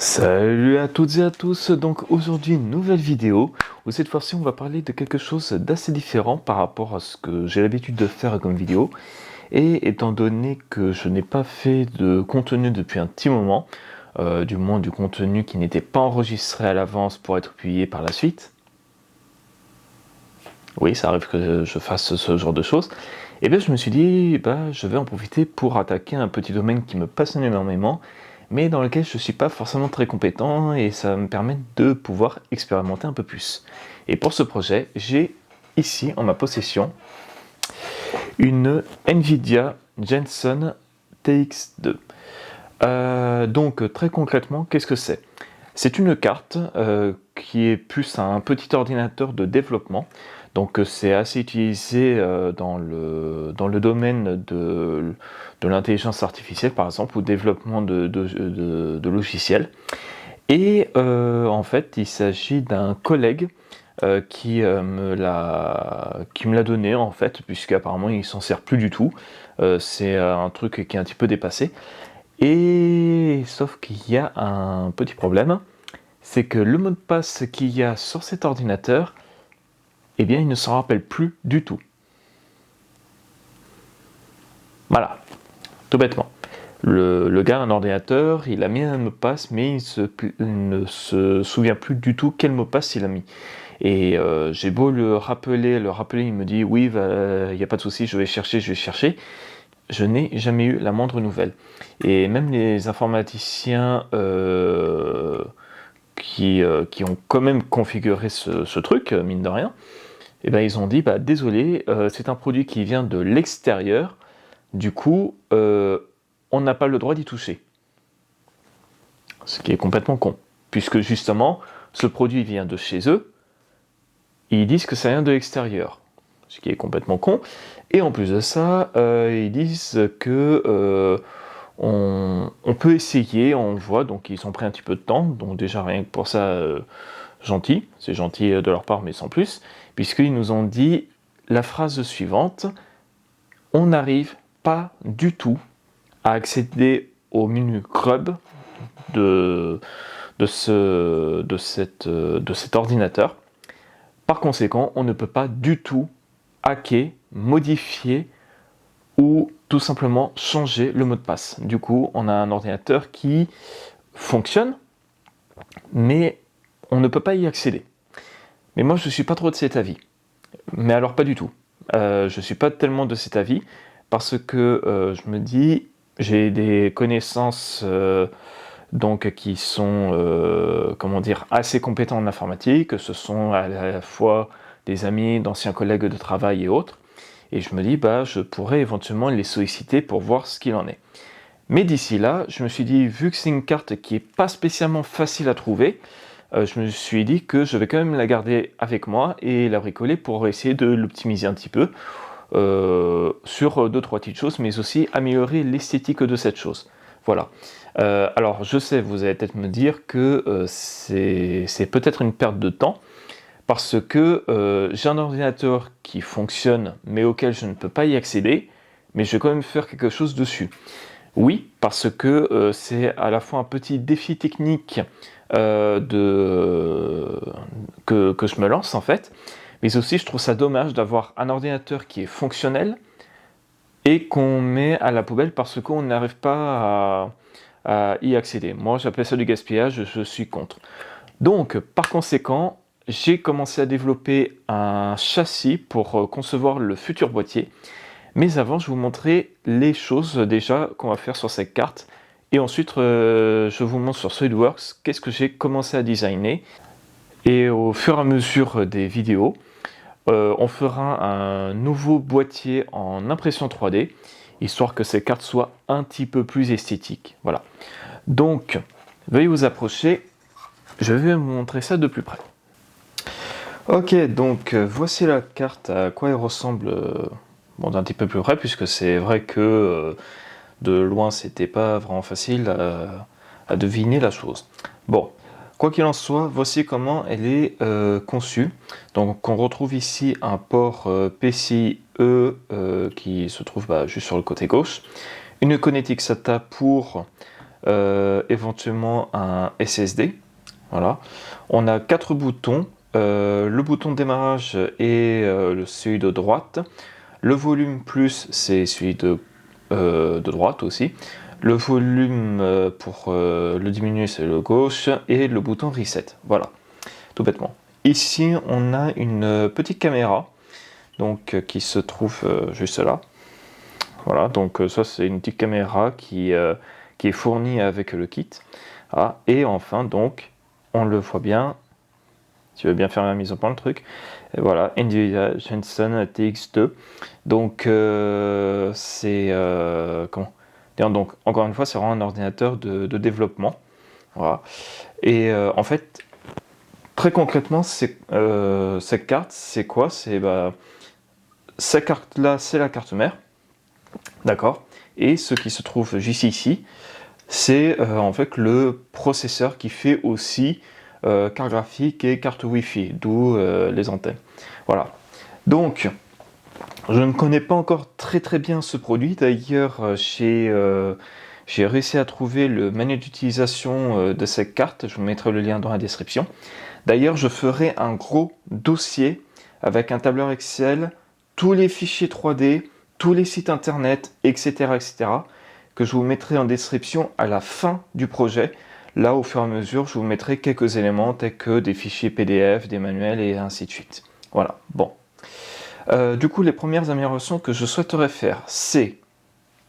Salut à toutes et à tous, donc aujourd'hui une nouvelle vidéo où cette fois-ci on va parler de quelque chose d'assez différent par rapport à ce que j'ai l'habitude de faire comme vidéo. Et étant donné que je n'ai pas fait de contenu depuis un petit moment, du moins du contenu qui n'était pas enregistré à l'avance pour être publié par la suite, oui ça arrive que je fasse ce genre de choses, et bien je me suis dit je vais en profiter pour attaquer un petit domaine qui me passionne énormément, mais dans lequel je ne suis pas forcément très compétent et ça va me permet de pouvoir expérimenter un peu plus. Et pour ce projet, j'ai ici en ma possession une Nvidia Jensen TX2. Donc très concrètement, qu'est-ce que c'est ? C'est une carte qui est plus un petit ordinateur de développement. Donc c'est assez utilisé dans le domaine de l'intelligence artificielle par exemple, ou développement de logiciels. Et en fait il s'agit d'un collègue qui me l'a donné en fait, puisqu'apparemment il s'en sert plus du tout. C'est un truc qui est un petit peu dépassé. Et sauf qu'il y a un petit problème, c'est que le mot de passe qu'il y a sur cet ordinateur, eh bien il ne s'en rappelle plus du tout. Voilà, tout bêtement. Le gars a un ordinateur, il a mis un mot de passe, mais il ne se souvient plus du tout quel mot de passe il a mis. Et j'ai beau le rappeler, il me dit oui, il n'y a pas de souci, je vais chercher. Je n'ai jamais eu la moindre nouvelle. Et même les informaticiens qui ont quand même configuré ce truc, mine de rien, et ben ils ont dit désolé, c'est un produit qui vient de l'extérieur, du coup on n'a pas le droit d'y toucher. Ce qui est complètement con, puisque justement ce produit vient de chez eux, et ils disent que ça vient de l'extérieur, ce qui est complètement con. Et en plus de ça, ils disent que on peut essayer, on voit, donc ils ont pris un petit peu de temps, donc déjà rien que pour ça, gentil, c'est gentil de leur part, mais sans plus, puisqu'ils nous ont dit la phrase suivante: on n'arrive pas du tout à accéder au menu CRUB de cet ordinateur. Par conséquent, on ne peut pas du tout hacker, modifier ou tout simplement changer le mot de passe. Du coup, on a un ordinateur qui fonctionne, mais on ne peut pas y accéder. Mais moi, je ne suis pas trop de cet avis. Mais alors, pas du tout. Je ne suis pas tellement de cet avis, parce que je me dis, j'ai des connaissances donc qui sont assez compétents en informatique. Ce sont à la fois des amis, d'anciens collègues de travail et autres. Et je me dis, je pourrais éventuellement les solliciter pour voir ce qu'il en est. Mais d'ici là, je me suis dit, vu que c'est une carte qui n'est pas spécialement facile à trouver, je me suis dit que je vais quand même la garder avec moi et la bricoler pour essayer de l'optimiser un petit peu sur 2-3 petites choses, mais aussi améliorer l'esthétique de cette chose. Voilà. Alors je sais, vous allez peut-être me dire que c'est peut-être une perte de temps, parce que j'ai un ordinateur qui fonctionne, mais auquel je ne peux pas y accéder, mais je vais quand même faire quelque chose dessus. Oui, parce que c'est à la fois un petit défi technique que je me lance en fait, mais aussi je trouve ça dommage d'avoir un ordinateur qui est fonctionnel et qu'on met à la poubelle parce qu'on n'arrive pas à y accéder. Moi j'appelle ça du gaspillage, je suis contre. Donc par conséquent, j'ai commencé à développer un châssis pour concevoir le futur boîtier. Mais avant, je vais vous montrer les choses déjà qu'on va faire sur cette carte. Et ensuite, je vous montre sur SolidWorks qu'est-ce que j'ai commencé à designer. Et au fur et à mesure des vidéos, on fera un nouveau boîtier en impression 3D, histoire que ces cartes soient un petit peu plus esthétiques. Voilà. Donc, veuillez vous approcher. Je vais vous montrer ça de plus près. Ok, donc voici la carte, à quoi elle ressemble d'un petit peu plus près, puisque c'est vrai que de loin c'était pas vraiment facile à deviner la chose. Bon, quoi qu'il en soit, voici comment elle est conçue. Donc on retrouve ici un port PCIe qui se trouve juste sur le côté gauche, une connectique SATA pour éventuellement un SSD. Voilà. On a 4 boutons. Le bouton de démarrage est celui de droite. Le volume plus, c'est celui de droite aussi. Le volume pour le diminuer, c'est le gauche. Et le bouton reset. Voilà, tout bêtement. Ici, on a une petite caméra donc, qui se trouve juste là. Voilà, donc ça c'est une petite caméra qui est fournie avec le kit. Ah, et enfin, donc, on le voit bien. Tu veux bien faire la mise au point le truc. Et voilà, Nvidia Jensen TX2. Donc c'est comment dire, donc encore une fois, c'est vraiment un ordinateur de développement. Voilà. Et en fait, très concrètement, cette carte, c'est quoi? C'est cette carte-là, c'est la carte mère, d'accord. Et ce qui se trouve juste ici, c'est en fait le processeur qui fait aussi carte graphique et carte Wi-Fi, d'où les antennes. Voilà. Donc, je ne connais pas encore très bien ce produit. D'ailleurs, j'ai réussi à trouver le manuel d'utilisation de cette carte. Je vous mettrai le lien dans la description. D'ailleurs, je ferai un gros dossier avec un tableur Excel, tous les fichiers 3D, tous les sites internet, etc., que je vous mettrai en description à la fin du projet. Là, au fur et à mesure, je vous mettrai quelques éléments tels que des fichiers PDF, des manuels et ainsi de suite. Voilà, bon. Du coup, les premières améliorations que je souhaiterais faire, c'est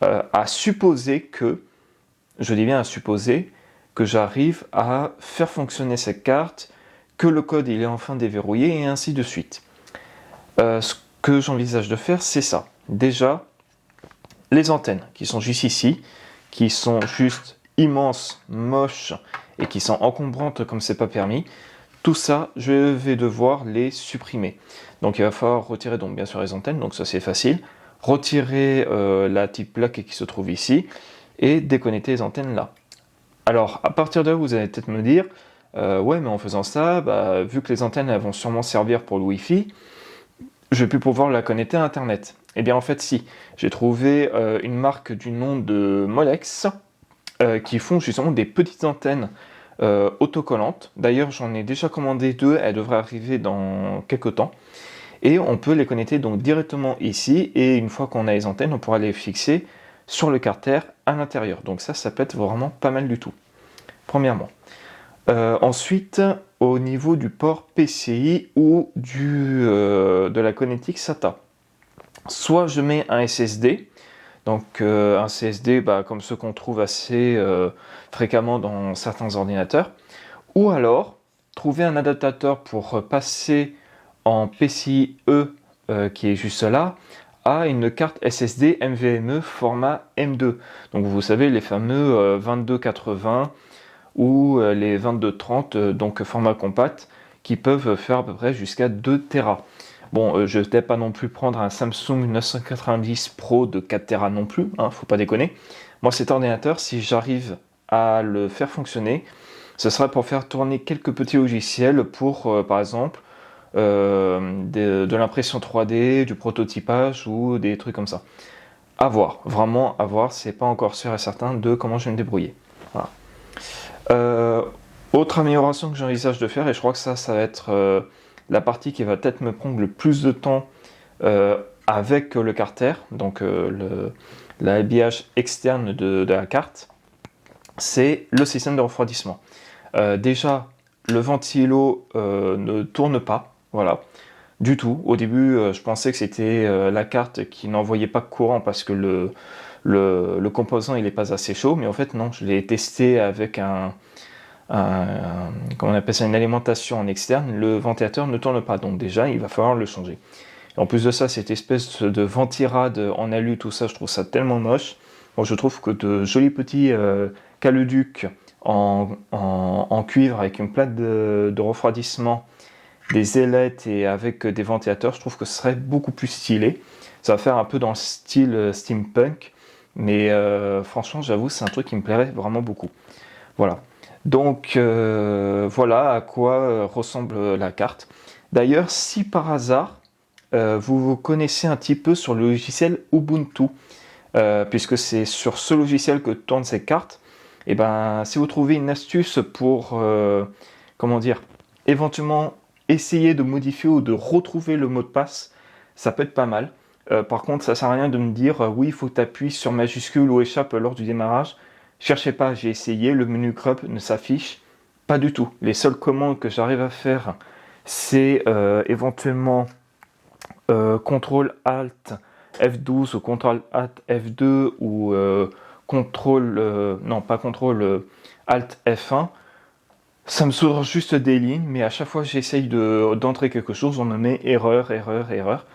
à supposer que, je dis bien à supposer, que j'arrive à faire fonctionner cette carte, que le code il est enfin déverrouillé et ainsi de suite. Ce que j'envisage de faire, c'est ça. Déjà, les antennes qui sont juste ici, qui sont juste immenses, moches et qui sont encombrantes comme c'est pas permis, tout ça, je vais devoir les supprimer. Donc il va falloir retirer donc bien sûr les antennes, donc ça c'est facile. Retirer la petite plaque qui se trouve ici et déconnecter les antennes là. Alors à partir de là, vous allez peut-être me dire, ouais mais en faisant ça, vu que les antennes elles vont sûrement servir pour le Wi-Fi, je vais plus pouvoir la connecter à Internet. Eh bien en fait si, j'ai trouvé une marque du nom de Molex qui font justement des petites antennes autocollantes. D'ailleurs j'en ai déjà commandé 2, elles devraient arriver dans quelques temps. Et on peut les connecter donc directement ici, et une fois qu'on a les antennes, on pourra les fixer sur le carter à l'intérieur. Donc ça peut être vraiment pas mal du tout, premièrement. Ensuite, au niveau du port PCI ou de la connectique SATA, soit je mets un SSD, donc un CSD comme ceux qu'on trouve assez fréquemment dans certains ordinateurs, ou alors trouver un adaptateur pour passer en PCIe qui est juste là, à une carte SSD NVMe format M2. Donc vous savez les fameux 2280 ou les 2230, donc format compact, qui peuvent faire à peu près jusqu'à 2 Tera. Bon, je ne vais pas non plus prendre un Samsung 990 Pro de 4 Tera non plus, hein, faut pas déconner. Moi cet ordinateur, si j'arrive à le faire fonctionner, ce sera pour faire tourner quelques petits logiciels pour, par exemple, de l'impression 3D, du prototypage ou des trucs comme ça. À voir, vraiment à voir, c'est pas encore sûr et certain de comment je vais me débrouiller. Voilà. Autre amélioration que j'envisage de faire, et je crois que ça va être la partie qui va peut-être me prendre le plus de temps avec le carter, donc l'habillage externe de la carte, c'est le système de refroidissement. Déjà, le ventilo ne tourne pas, voilà, du tout. Au début, je pensais que c'était la carte qui n'envoyait pas de courant parce que le composant il n'est pas assez chaud, mais en fait non, je l'ai testé avec comment on appelle ça, une alimentation en externe, le ventilateur ne tourne pas, donc déjà il va falloir le changer. Et en plus de ça, cette espèce de ventirade en alu, tout ça, je trouve ça tellement moche. Bon, je trouve que de jolis petits caleducs en cuivre avec une plaque de refroidissement, des ailettes et avec des ventilateurs, je trouve que ce serait beaucoup plus stylé. Ça va faire un peu dans le style steampunk, mais franchement, j'avoue, c'est un truc qui me plairait vraiment beaucoup. Voilà. Donc voilà à quoi ressemble la carte. D'ailleurs, si par hasard vous vous connaissez un petit peu sur le logiciel Ubuntu, puisque c'est sur ce logiciel que tournent ces cartes, Et ben, si vous trouvez une astuce pour, comment dire, éventuellement essayer de modifier ou de retrouver le mot de passe, ça peut être pas mal. Par contre, ça sert à rien de me dire oui, il faut que tu appuies sur majuscule ou échappe lors du démarrage. Cherchez pas, j'ai essayé, le menu crop ne s'affiche pas du tout. Les seules commandes que j'arrive à faire, c'est éventuellement CTRL ALT F12 ou CTRL ALT F2 ou non pas CTRL ALT F1. Ça me sort juste des lignes, mais à chaque fois que j'essaye d'entrer quelque chose, on me met erreur, erreur, erreur.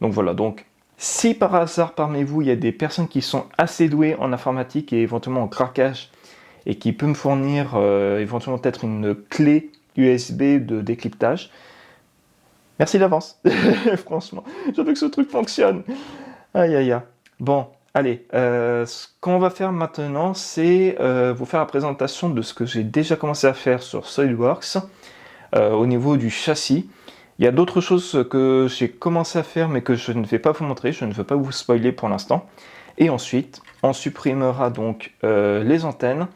Donc voilà, donc si par hasard parmi vous, il y a des personnes qui sont assez douées en informatique et éventuellement en craquage et qui peuvent me fournir éventuellement peut-être une clé USB de décryptage, merci d'avance. Franchement, je veux que ce truc fonctionne. Aïe aïe aïe. Bon, allez, ce qu'on va faire maintenant, c'est vous faire la présentation de ce que j'ai déjà commencé à faire sur SolidWorks au niveau du châssis. Il y a d'autres choses que j'ai commencé à faire mais que je ne vais pas vous montrer, je ne veux pas vous spoiler pour l'instant. Et ensuite, on supprimera donc les antennes,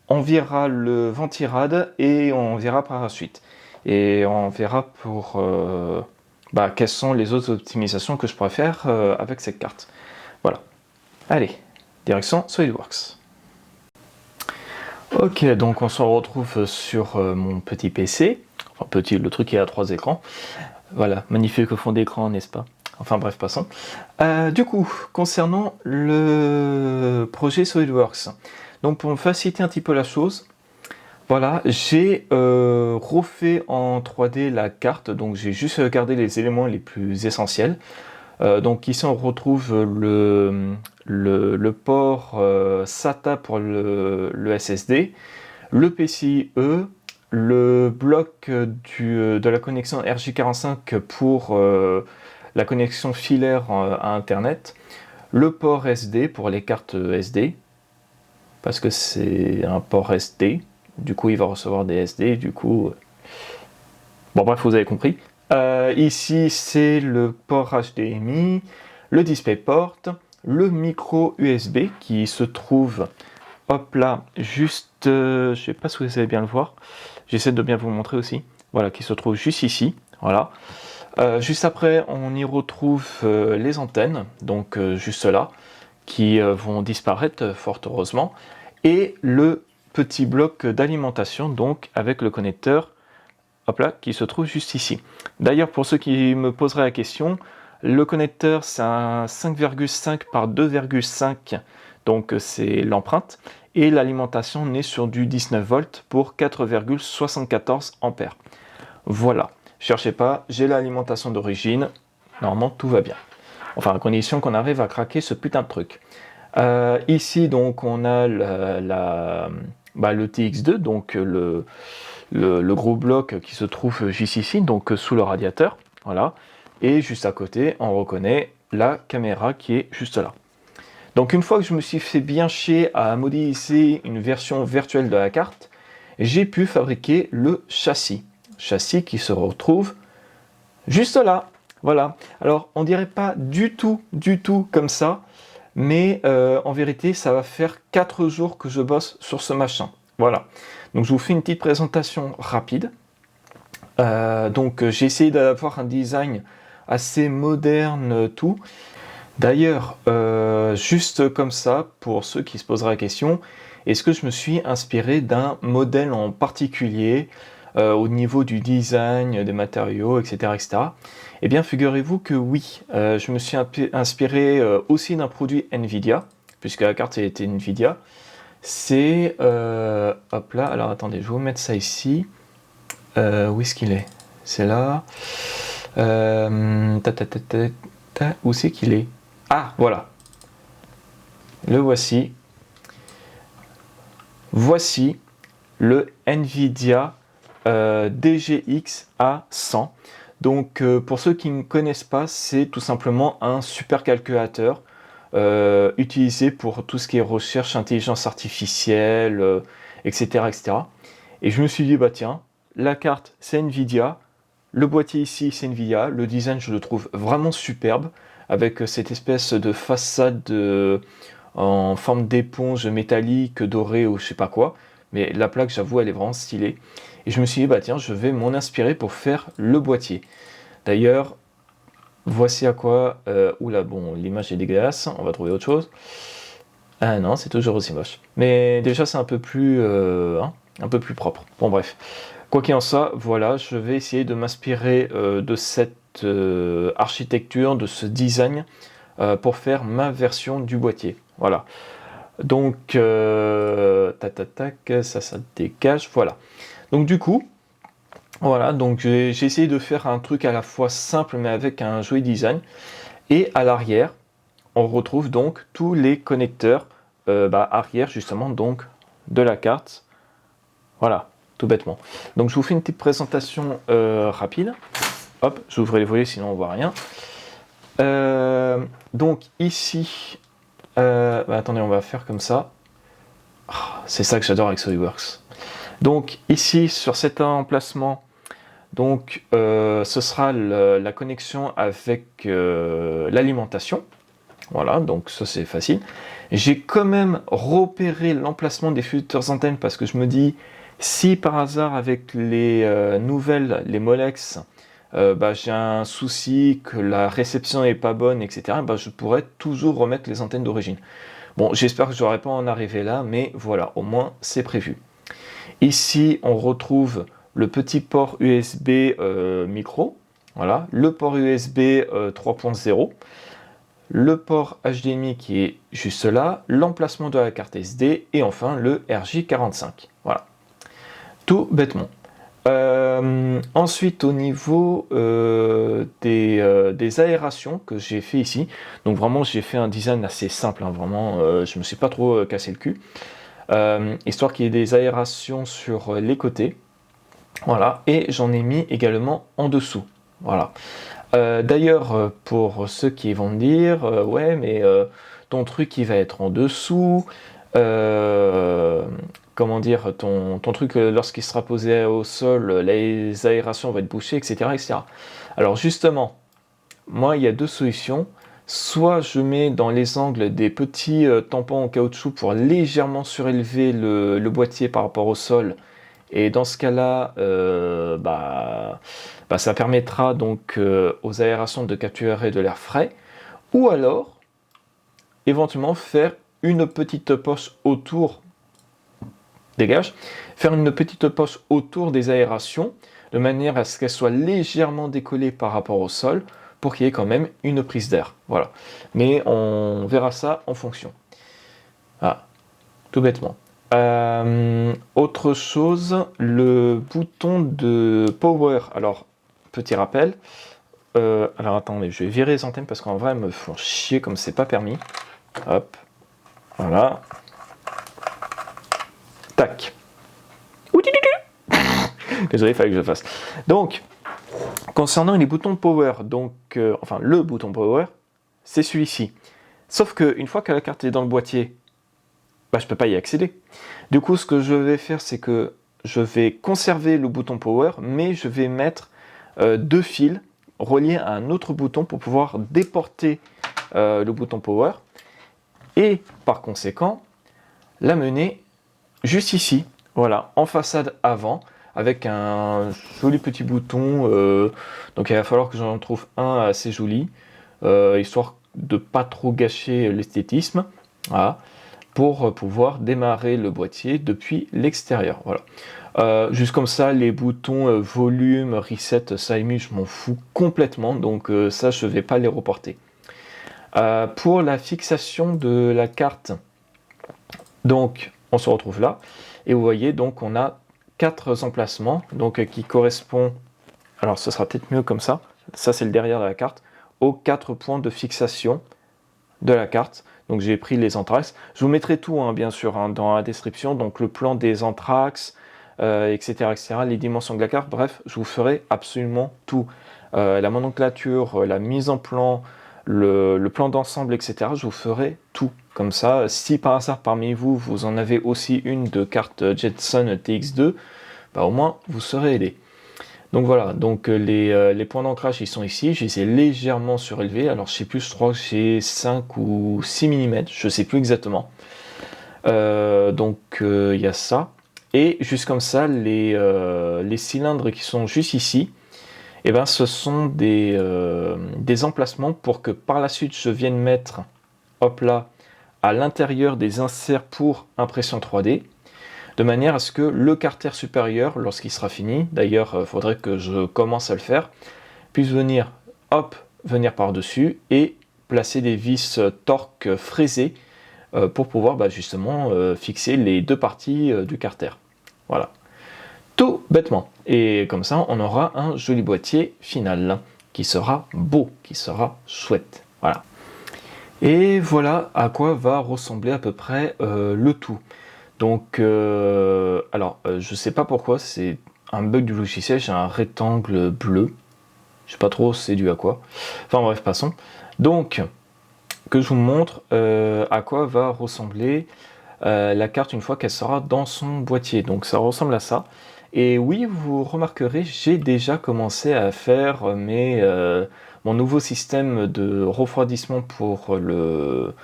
on virera le ventirad et on verra par la suite. Et on verra pour quelles sont les autres optimisations que je pourrais faire avec cette carte. Voilà. Allez, direction SolidWorks. Ok, donc on se retrouve sur mon petit PC. Enfin petit, le truc est à 3 écrans. Voilà, magnifique fond d'écran, n'est-ce pas? Enfin bref, passons. Du coup, concernant le projet SolidWorks, donc pour me faciliter un petit peu la chose, voilà, j'ai refait en 3D la carte, donc j'ai juste gardé les éléments les plus essentiels. Donc ici on retrouve le port SATA pour le SSD, le PCIe, le bloc de la connexion RJ45 pour la connexion filaire à Internet, le port SD pour les cartes SD, parce que c'est un port SD, du coup il va recevoir des SD, du coup... Bon bref, vous avez compris. Ici c'est le port HDMI, le DisplayPort, le micro USB qui se trouve, hop là, juste, je sais pas si vous allez bien le voir, j'essaie de bien vous montrer aussi, voilà, qui se trouve juste ici, voilà. Juste après on y retrouve les antennes, donc juste là, qui vont disparaître fort heureusement, et le petit bloc d'alimentation, donc avec le connecteur, hop là, qui se trouve juste ici. D'ailleurs, pour ceux qui me poseraient la question, le connecteur c'est un 5,5 par 2,5, donc c'est l'empreinte, et l'alimentation est sur du 19 volts pour 4,74 ampères. Voilà, cherchez pas, j'ai l'alimentation d'origine, normalement tout va bien. Enfin, à condition qu'on arrive à craquer ce putain de truc. Ici, donc, on a le TX2, donc le gros bloc qui se trouve juste ici, donc sous le radiateur, voilà. Et juste à côté, on reconnaît la caméra qui est juste là. Donc une fois que je me suis fait bien chier à modéliser une version virtuelle de la carte, j'ai pu fabriquer le châssis. Châssis qui se retrouve juste là. Voilà. Alors on dirait pas du tout comme ça, mais en vérité ça va faire 4 jours que je bosse sur ce machin. Voilà. Donc je vous fais une petite présentation rapide. Donc j'ai essayé d'avoir un design assez moderne tout. D'ailleurs, juste comme ça, pour ceux qui se poseraient la question, est-ce que je me suis inspiré d'un modèle en particulier au niveau du design, des matériaux, etc. etc. Eh bien, figurez-vous que oui, je me suis inspiré aussi d'un produit Nvidia, puisque la carte était Nvidia. C'est, hop là, alors attendez, je vais vous mettre ça ici. Où est-ce qu'il est? C'est là. Où c'est qu'il est? Ah, voilà. Le voici. Voici le Nvidia DGX A100. Donc, pour ceux qui ne connaissent pas, c'est tout simplement un supercalculateur utilisé pour tout ce qui est recherche, intelligence artificielle, etc., etc. Et je me suis dit, bah tiens, la carte c'est Nvidia, le boîtier ici c'est Nvidia, le design je le trouve vraiment superbe, avec cette espèce de façade en forme d'éponge métallique, dorée ou je sais pas quoi. Mais la plaque, j'avoue, elle est vraiment stylée. Et je me suis dit, bah tiens, je vais m'en inspirer pour faire le boîtier. D'ailleurs, voici à quoi... oula, bon, l'image est dégueulasse, on va trouver autre chose. Ah non, c'est toujours aussi moche. Mais déjà, c'est un peu plus propre. Bon, bref. Quoi qu'il en soit, voilà, je vais essayer de m'inspirer de cette architecture, de ce design, pour faire ma version du boîtier. Voilà. Donc, ça dégage, voilà. Donc du coup, voilà, donc j'ai essayé de faire un truc à la fois simple mais avec un joli design. Et à l'arrière, on retrouve donc tous les connecteurs arrière justement donc de la carte. Voilà, tout bêtement. Donc je vous fais une petite présentation rapide. Hop, j'ouvre les volets sinon on voit rien. Donc ici, attendez, on va faire comme ça. Oh, c'est ça que j'adore avec SolidWorks. Donc ici sur cet emplacement, donc ce sera la connexion avec l'alimentation. Voilà, donc ça c'est facile. J'ai quand même repéré l'emplacement des futures antennes parce que je me dis, si par hasard avec les nouvelles, les Molex, j'ai un souci, que la réception n'est pas bonne, etc., je pourrais toujours remettre les antennes d'origine. Bon, j'espère que je n'aurai pas en arriver là, mais voilà, au moins c'est prévu. Ici, on retrouve le petit port USB micro, voilà, le port USB 3.0, le port HDMI qui est juste là, l'emplacement de la carte SD et enfin le RJ45. Voilà, tout bêtement. Ensuite, au niveau des aérations que j'ai fait ici, donc vraiment j'ai fait un design assez simple, hein, vraiment, je me suis pas trop cassé le cul, histoire qu'il y ait des aérations sur les côtés, voilà, et j'en ai mis également en dessous, voilà. D'ailleurs, pour ceux qui vont me dire, ouais, mais ton truc il va être en dessous, comment dire, ton truc lorsqu'il sera posé au sol, les aérations vont être bouchées, etc., etc. Alors justement, moi il y a deux solutions. Soit je mets dans les angles des petits tampons en caoutchouc pour légèrement surélever le boîtier par rapport au sol. Et dans ce cas-là, ça permettra donc aux aérations de capturer de l'air frais. Ou alors, éventuellement, faire une petite poche autour, faire une petite poche autour des aérations, de manière à ce qu'elles soient légèrement décollées par rapport au sol, pour qu'il y ait quand même une prise d'air. Voilà. Mais on verra ça en fonction. Ah, tout bêtement. Autre chose, le bouton de power. Alors, petit rappel. Alors attendez, je vais virer les antennes parce qu'en vrai, elles me font chier comme c'est pas permis. Hop, voilà. Tac. Désolé, il fallait que je le fasse. Donc, concernant les boutons power, donc, enfin le bouton power, c'est celui-ci. Sauf qu'une fois que la carte est dans le boîtier, je ne peux pas y accéder. Du coup, ce que je vais faire, c'est que je vais conserver le bouton power, mais je vais mettre deux fils reliés à un autre bouton pour pouvoir déporter le bouton power. Et par conséquent, l'amener juste ici, voilà, en façade avant, avec un joli petit bouton. Donc il va falloir que j'en trouve un assez joli, histoire de pas trop gâcher l'esthétisme. Voilà. Pour pouvoir démarrer le boîtier depuis l'extérieur. Voilà. Juste comme ça, les boutons volume, reset, ça je m'en fous complètement, donc ça je ne vais pas les reporter. Pour la fixation de la carte, donc on se retrouve là, et vous voyez donc on a 4 emplacements, donc qui correspondent, alors ce sera peut-être mieux comme ça c'est le derrière de la carte, aux 4 points de fixation de la carte. Donc j'ai pris les anthrax. Je vous mettrai tout, hein, bien sûr, hein, dans la description. Donc le plan des anthrax, etc., etc., les dimensions de la carte. Bref, je vous ferai absolument tout. La nomenclature, la mise en plan, le plan d'ensemble, etc. Je vous ferai tout. Comme ça, si par hasard parmi vous, vous en avez aussi une de carte Jetson TX2, au moins vous serez aidé. Donc voilà, donc les points d'ancrage ils sont ici, je les ai légèrement surélevés, alors je sais plus, je crois que j'ai 5 ou 6 mm, je sais plus exactement. Donc il y a ça, et juste comme ça, les cylindres qui sont juste ici, et ben ce sont des emplacements pour que par la suite je vienne mettre, hop là, à l'intérieur des inserts pour impression 3D, de manière à ce que le carter supérieur, lorsqu'il sera fini, d'ailleurs il faudrait que je commence à le faire, puisse venir, hop, venir par-dessus et placer des vis torque fraisées pour pouvoir justement fixer les deux parties du carter. Voilà. Tout bêtement. Et comme ça, on aura un joli boîtier final qui sera beau, qui sera chouette. Voilà. Et voilà à quoi va ressembler à peu près le tout. Donc, alors, je sais pas pourquoi, c'est un bug du logiciel, j'ai un rectangle bleu. Je sais pas trop c'est dû à quoi. Enfin bref, passons. Donc, que je vous montre à quoi va ressembler la carte une fois qu'elle sera dans son boîtier. Donc ça ressemble à ça. Et oui, vous remarquerez, j'ai déjà commencé à faire mon nouveau système de refroidissement pour le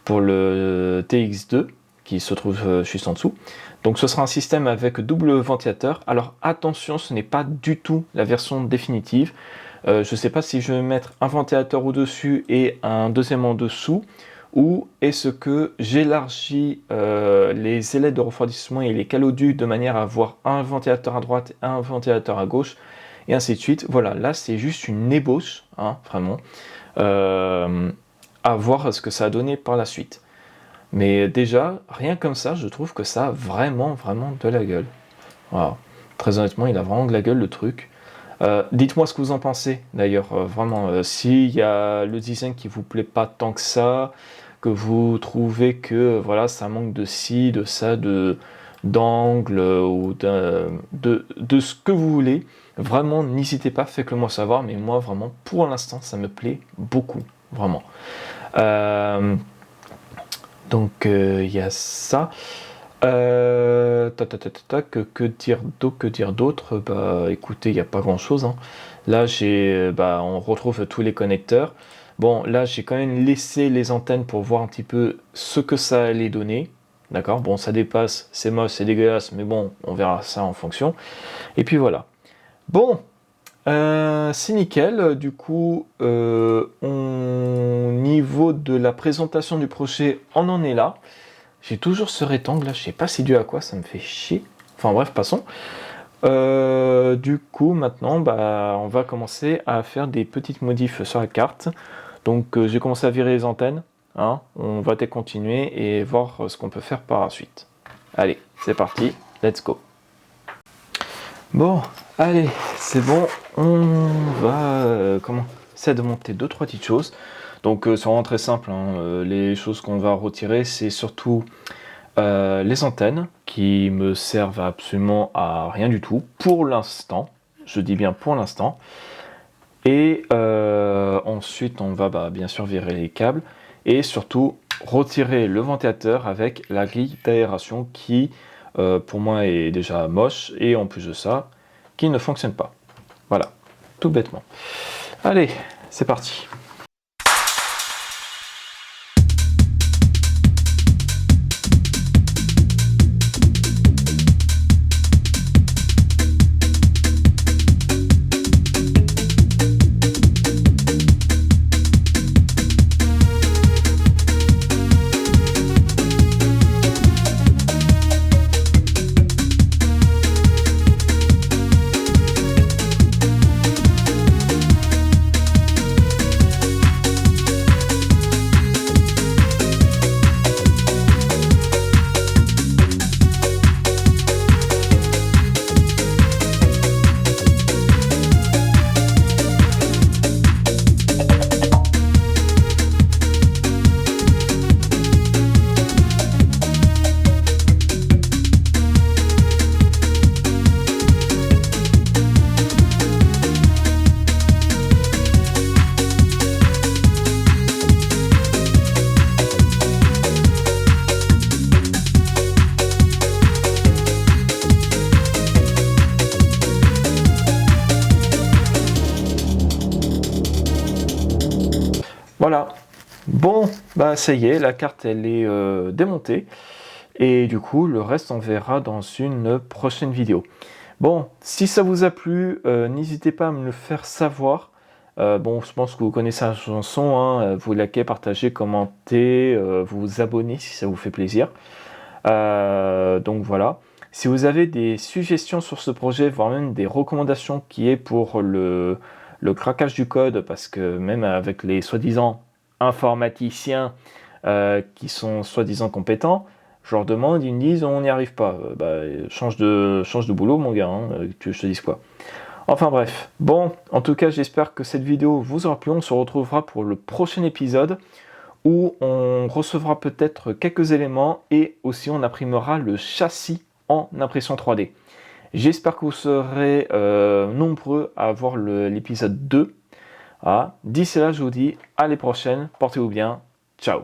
TX2 qui se trouve juste en dessous. Donc ce sera un système avec double ventilateur. Alors attention, ce n'est pas du tout la version définitive. Je ne sais pas si je vais mettre un ventilateur au-dessus et un deuxième en dessous, ou est-ce que j'élargis les ailettes de refroidissement et les caloducs de manière à avoir un ventilateur à droite et un ventilateur à gauche, et ainsi de suite. Voilà, là c'est juste une ébauche, hein, vraiment, à voir ce que ça a donné par la suite. Mais déjà, rien comme ça, je trouve que ça a vraiment, vraiment de la gueule. Voilà. Très honnêtement, il a vraiment de la gueule le truc. Dites-moi ce que vous en pensez d'ailleurs, vraiment, s'il y a le design qui vous plaît pas tant que ça, que vous trouvez que voilà, ça manque de ci, de ça, d'angle ou de ce que vous voulez, vraiment n'hésitez pas, faites-le moi savoir, mais moi vraiment pour l'instant ça me plaît beaucoup, vraiment. Donc il y a ça. Que dire d'autre? Bah écoutez, il n'y a pas grand chose, hein. Là on retrouve tous les connecteurs. Bon, là j'ai quand même laissé les antennes pour voir un petit peu ce que ça allait donner. D'accord, bon, ça dépasse, c'est moche, c'est dégueulasse, mais bon, on verra ça en fonction. Et puis voilà. Bon, c'est nickel. Du coup, au niveau de la présentation du projet, on en est là. J'ai toujours ce rectangle là, je sais pas c'est dû à quoi, ça me fait chier. Enfin bref, passons. Du coup, maintenant, on va commencer à faire des petites modifs sur la carte. Donc j'ai commencé à virer les antennes. Hein. On va continuer et voir ce qu'on peut faire par la suite. Allez, c'est parti, let's go. Bon, allez, c'est bon, on va essayer de monter 2-3 petites choses. Donc c'est vraiment très simple, hein. Les choses qu'on va retirer, c'est surtout les antennes qui me servent absolument à rien du tout pour l'instant. Je dis bien pour l'instant. Et ensuite, on va bien sûr virer les câbles et surtout retirer le ventilateur avec la grille d'aération qui, pour moi, est déjà moche et en plus de ça, qui ne fonctionne pas. Voilà, tout bêtement. Allez, c'est parti. Voilà. Bon, bah ça y est, la carte elle est démontée. Et du coup, le reste on verra dans une prochaine vidéo. Bon, si ça vous a plu, n'hésitez pas à me le faire savoir. Bon, je pense que vous connaissez la chanson, hein, vous likez, partagez, commentez, vous abonnez si ça vous fait plaisir. Donc voilà. Si vous avez des suggestions sur ce projet, voire même des recommandations qui est pour le craquage du code, parce que même avec les soi-disant informaticiens qui sont soi-disant compétents, je leur demande, ils me disent on n'y arrive pas. Change de boulot mon gars, hein, que je te dise quoi. Enfin bref, bon, en tout cas j'espère que cette vidéo vous aura plu, on se retrouvera pour le prochain épisode où on recevra peut-être quelques éléments et aussi on imprimera le châssis en impression 3D. J'espère que vous serez nombreux à voir l'épisode 2. D'ici là, je vous dis à les prochaines, portez-vous bien, ciao.